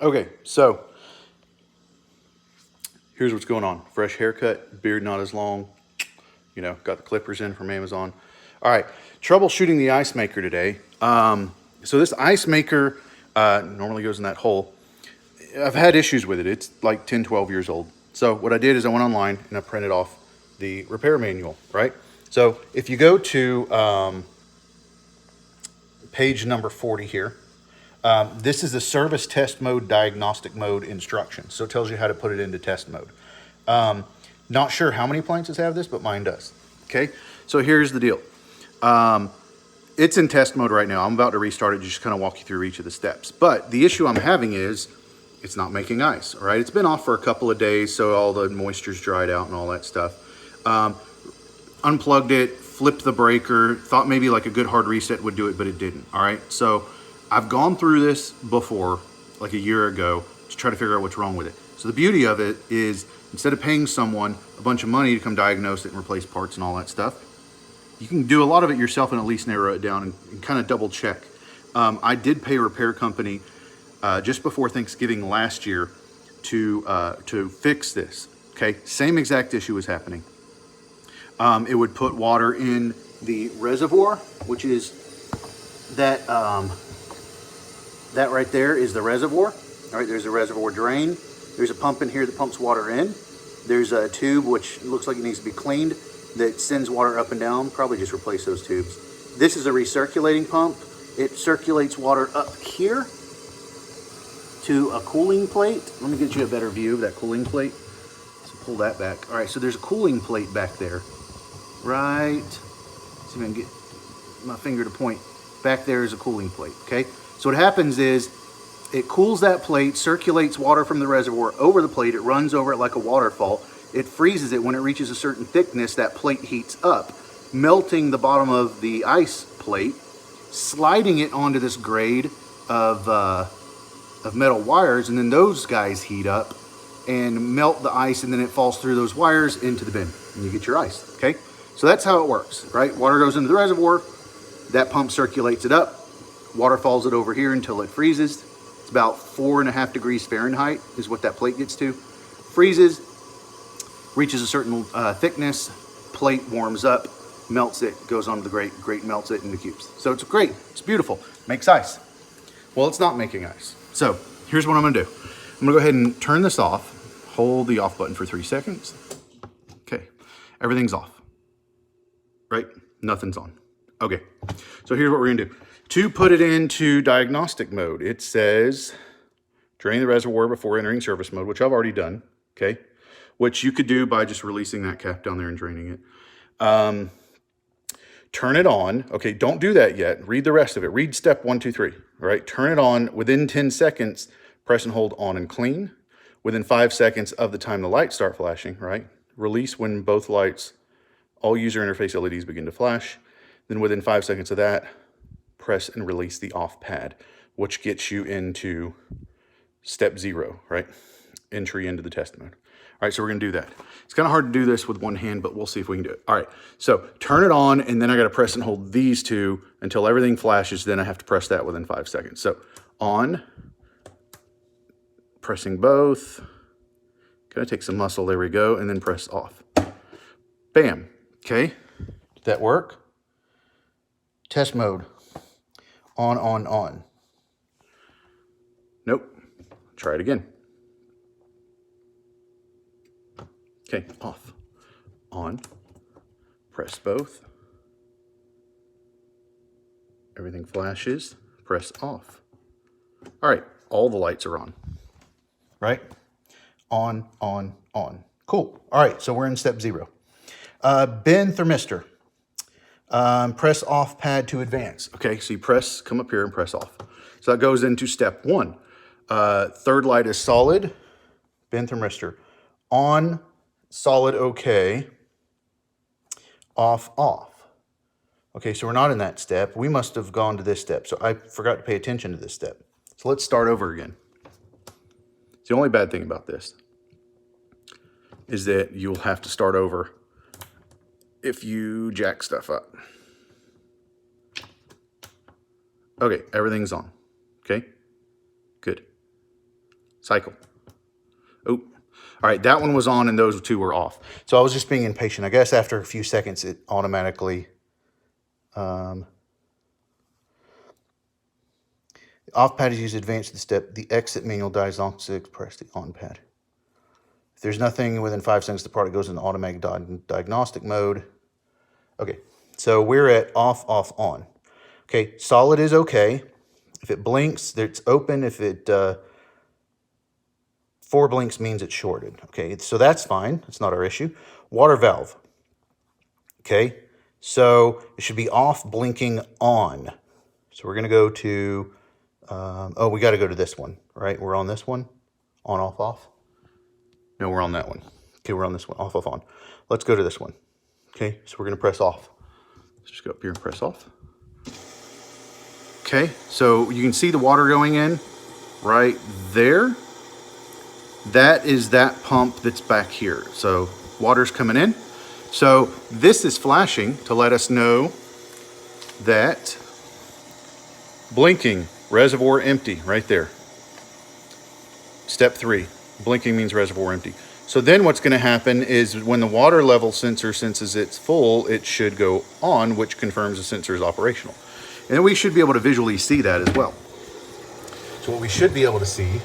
Okay, so here's what's going on. Fresh haircut, beard not as long, got the clippers in from Amazon. All right, troubleshooting the ice maker today. So this ice maker normally goes in that hole. I've had issues with it. It's like 10, 12 years old. So what I did is I went online and I printed off the repair manual, right? So if you go to page number 40 here, this is the service test mode, diagnostic mode instructions. So it tells you how to put it into test mode. Not sure how many appliances have this, but mine does. Okay, so here's the deal. It's in test mode right now. I'm about to restart it, just kind of walk you through each of the steps. But the issue I'm having is it's not making ice, all right? It's been off for a couple of days, so all the moisture's dried out and all that stuff. Unplugged it, flipped the breaker, thought maybe like a good hard reset would do it, but it didn't, all right? So I've gone through this before, like a year ago, to try to figure out what's wrong with it. So the beauty of it is, instead of paying someone a bunch of money to come diagnose it and replace parts and all that stuff, you can do a lot of it yourself and at least narrow it down and kind of double check. I did pay a repair company just before Thanksgiving last year to fix this. Okay, same exact issue was happening. It would put water in the reservoir, which is that that right there is the reservoir. All right, there's a reservoir drain. There's a pump in here that pumps water in. There's a tube which looks like it needs to be cleaned that sends water up and down. Probably just replace those tubes. This is a recirculating pump. It circulates water up here to a cooling plate. Let me get you a better view of that cooling plate. So pull that back. All right, so there's a cooling plate back there. Right, see if I can get my finger to point. Back there is a cooling plate, okay? So what happens is it cools that plate, circulates water from the reservoir over the plate. It runs over it like a waterfall. It freezes it. When it reaches a certain thickness, that plate heats up, melting the bottom of the ice plate, sliding it onto this grade of metal wires, and then those guys heat up and melt the ice, and then it falls through those wires into the bin, and you get your ice, okay? So that's how it works, right? Water goes into the reservoir, that pump circulates it up, water falls it over here until it freezes. It's about 4.5 degrees Fahrenheit is what that plate gets to. Freezes, reaches a certain thickness, plate warms up, melts it, goes onto the grate, grate melts it into cubes. So it's great, it's beautiful, makes ice. Well, it's not making ice. So here's what I'm gonna do. I'm gonna go ahead and turn this off, hold the off button for 3 seconds. Okay, everything's off, right? Nothing's on. Okay, so here's what we're gonna do. To put it into diagnostic mode, it says drain the reservoir before entering service mode, which I've already done, okay? Which you could do by just releasing that cap down there and draining it. Turn it on. Okay, don't do that yet. Read the rest of it. Read step 1, 2, 3. All right, turn it on. Within 10 seconds, press and hold on and clean. Within 5 seconds of the time the lights start flashing, right? Release when both lights, all user interface LEDs begin to flash. Then within 5 seconds of that, press and release the off pad, which gets you into step 0, right? Entry into the test mode. All right, so we're gonna do that. It's kind of hard to do this with one hand, but we'll see if we can do it. All right, so turn it on, and then I gotta press and hold these two until everything flashes, then I have to press that within 5 seconds. So on, pressing both, gotta take some muscle, there we go, and then press off. Bam, okay, did that work? Test mode, on. Nope, try it again. Okay, off, on, press both. Everything flashes, press off. All right, all the lights are on, right? On. Cool, all right, so we're in step 0. Bin thermistor, press off pad to advance. Okay, so you press, come up here and press off. So that goes into step 1. Third light is solid, bin thermistor. On, solid, okay, off. Okay, so we're not in that step. We must have gone to this step. So I forgot to pay attention to this step. So let's start over again. The only bad thing about this is that you'll have to start over if you jack stuff up. Okay, everything's on. Okay, good. cycle. Oh, all right, that one was on and those two were off. So I was just being impatient. I guess after a few seconds, it automatically, the off pad is used to advance the step. The exit manual Diagnostics, press the on pad. If there's nothing within 5 seconds, the product goes into automatic diagnostic mode. Okay, so we're at off, off, on. Okay, solid is okay. If it blinks, it's open. If it 4 blinks means it's shorted. Okay, so that's fine. It's not our issue. Water valve. Okay, so it should be off, blinking, on. So we're gonna go to, oh, we gotta go to this one, right? We're on this one, on, off, off. No, we're on that one. Okay, we're on this one, off, off, on. Let's go to this one. Okay, so we're gonna press off. Let's just go up here and press off. Okay, so you can see the water going in right there. That is that pump that's back here. So water's coming in. So this is flashing to let us know that blinking, reservoir empty, right there. Step 3, blinking means reservoir empty. So then what's gonna happen is when the water level sensor senses it's full, it should go on, which confirms the sensor is operational. And then we should be able to visually see that as well. So what we should be able to see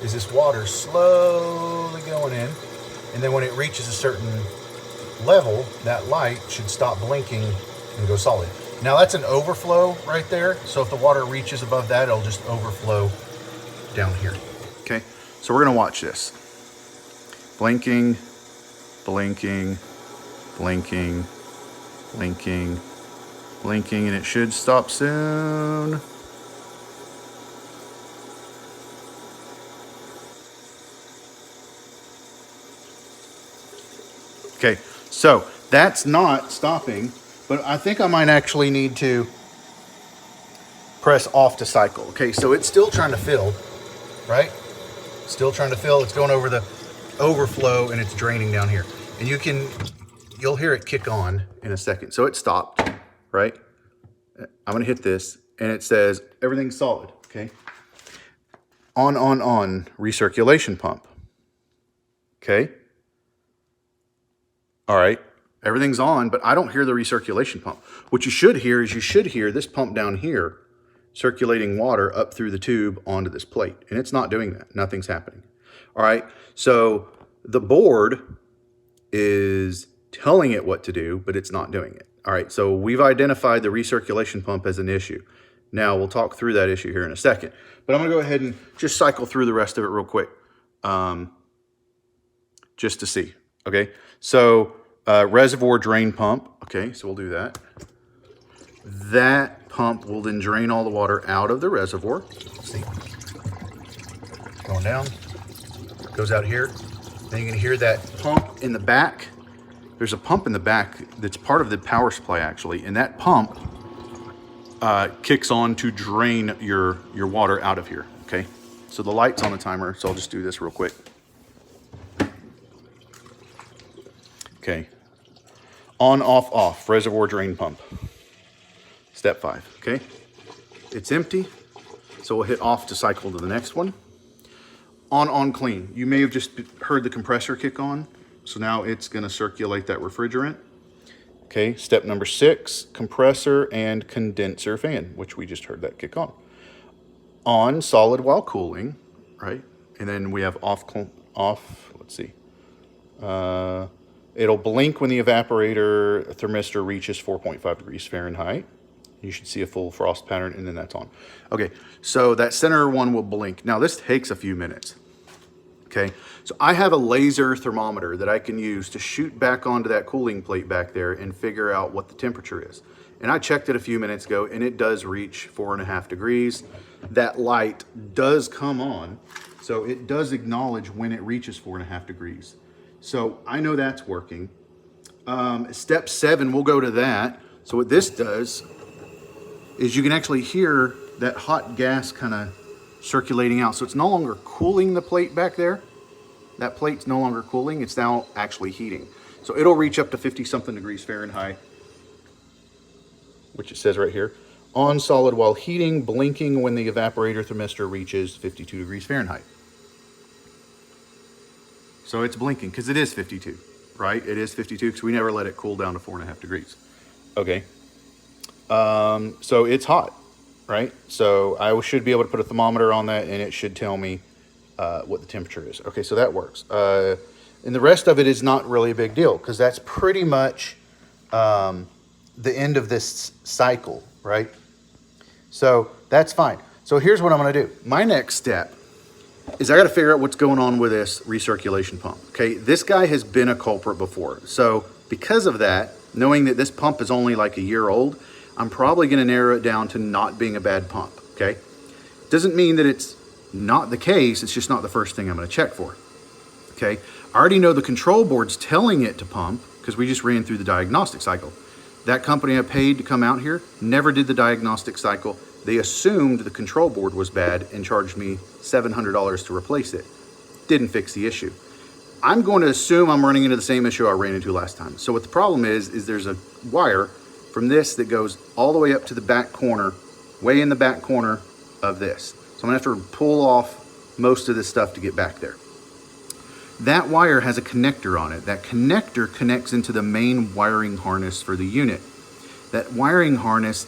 is this water slowly going in, and then when it reaches a certain level, that light should stop blinking and go solid. Now that's an overflow right there, so if the water reaches above that, it'll just overflow down here. Okay, so we're gonna watch this. Blinking, blinking, blinking, blinking, blinking, and it should stop soon. Okay, so that's not stopping, but I think I might actually need to press off to cycle. Okay, so it's still trying to fill, right? Still trying to fill. It's going over the overflow and it's draining down here. And you'll hear it kick on in a second. So it stopped, right? I'm gonna hit this and it says everything's solid, okay? On, recirculation pump, okay? All right, everything's on, but I don't hear the recirculation pump. What you should hear is you should hear this pump down here circulating water up through the tube onto this plate, and it's not doing that. Nothing's happening. All right, so the board is telling it what to do, but it's not doing it. All right, so we've identified the recirculation pump as an issue. Now we'll talk through that issue here in a second, but I'm gonna go ahead and just cycle through the rest of it real quick, just to see, okay? So reservoir drain pump, okay, so we'll do that. That pump will then drain all the water out of the reservoir. See, going down, goes out here. Then you're gonna hear that pump in the back. There's a pump in the back that's part of the power supply actually, and that pump kicks on to drain your water out of here, okay? So the light's on the timer, so I'll just do this real quick. Okay, on, off, off, reservoir drain pump. Step 5, okay? It's empty, so we'll hit off to cycle to the next one. On, clean. You may have just heard the compressor kick on, so now it's gonna circulate that refrigerant. Okay, step number 6, compressor and condenser fan, which we just heard that kick on. On, solid while cooling, right? And then we have off, let's see. It'll blink when the evaporator thermistor reaches 4.5 degrees Fahrenheit. You should see a full frost pattern, and then that's on. Okay, so that center one will blink. Now this takes a few minutes, okay? So I have a laser thermometer that I can use to shoot back onto that cooling plate back there and figure out what the temperature is. And I checked it a few minutes ago, and it does reach 4.5 degrees. That light does come on, so it does acknowledge when it reaches 4.5 degrees. So I know that's working. Step 7, we'll go to that. So what this does is you can actually hear that hot gas kind of circulating out. So it's no longer cooling the plate back there. That plate's no longer cooling, it's now actually heating. So it'll reach up to 50-something degrees Fahrenheit, which it says right here. On solid while heating, blinking when the evaporator thermistor reaches 52 degrees Fahrenheit. So it's blinking because it is 52, right? It is 52 because we never let it cool down to 4.5 degrees. Okay. So it's hot, right? So I should be able to put a thermometer on that and it should tell me what the temperature is. Okay, so that works. And the rest of it is not really a big deal because that's pretty much the end of this cycle, right? So that's fine. So here's what I'm gonna do. My next step is I gotta figure out what's going on with this recirculation pump, okay? This guy has been a culprit before. So because of that, knowing that this pump is only like a year old, I'm probably gonna narrow it down to not being a bad pump, okay? Doesn't mean that it's not the case, it's just not the first thing I'm gonna check for, okay? I already know the control board's telling it to pump because we just ran through the diagnostic cycle. That company I paid to come out here never did the diagnostic cycle. They assumed the control board was bad and charged me $700 to replace it. Didn't fix the issue. I'm going to assume I'm running into the same issue I ran into last time. So what the problem is there's a wire from this that goes all the way up to the back corner, way in the back corner of this. So I'm gonna have to pull off most of this stuff to get back there. That wire has a connector on it. That connector connects into the main wiring harness for the unit. That wiring harness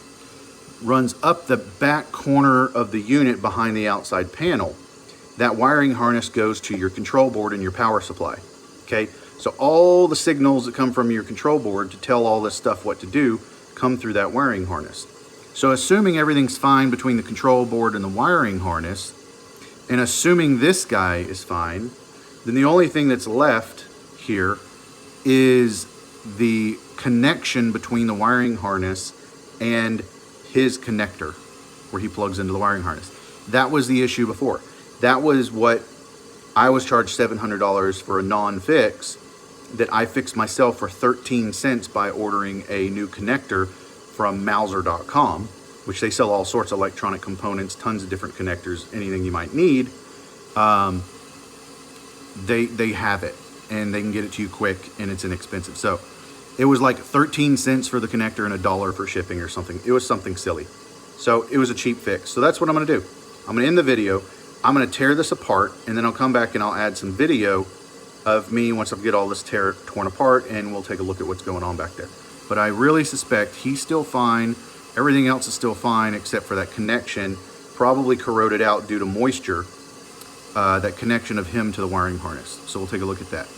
runs up the back corner of the unit behind the outside panel. That wiring harness goes to your control board and your power supply, okay? So all the signals that come from your control board to tell all this stuff what to do come through that wiring harness. So assuming everything's fine between the control board and the wiring harness, and assuming this guy is fine, then the only thing that's left here is the connection between the wiring harness and his connector where he plugs into the wiring harness. That was the issue before. That was what I was charged $700 for a non-fix that I fixed myself for 13 cents by ordering a new connector from Mauser.com, which they sell all sorts of electronic components, tons of different connectors, anything you might need. They have it and they can get it to you quick and it's inexpensive. So it was like 13 cents for the connector and $1 for shipping or something. It was something silly. So it was a cheap fix. So that's what I'm gonna do. I'm gonna end the video. I'm gonna tear this apart and then I'll come back and I'll add some video of me once I get all this torn apart and we'll take a look at what's going on back there. But I really suspect he's still fine. Everything else is still fine except for that connection, probably corroded out due to moisture. That connection of him to the wiring harness. So we'll take a look at that.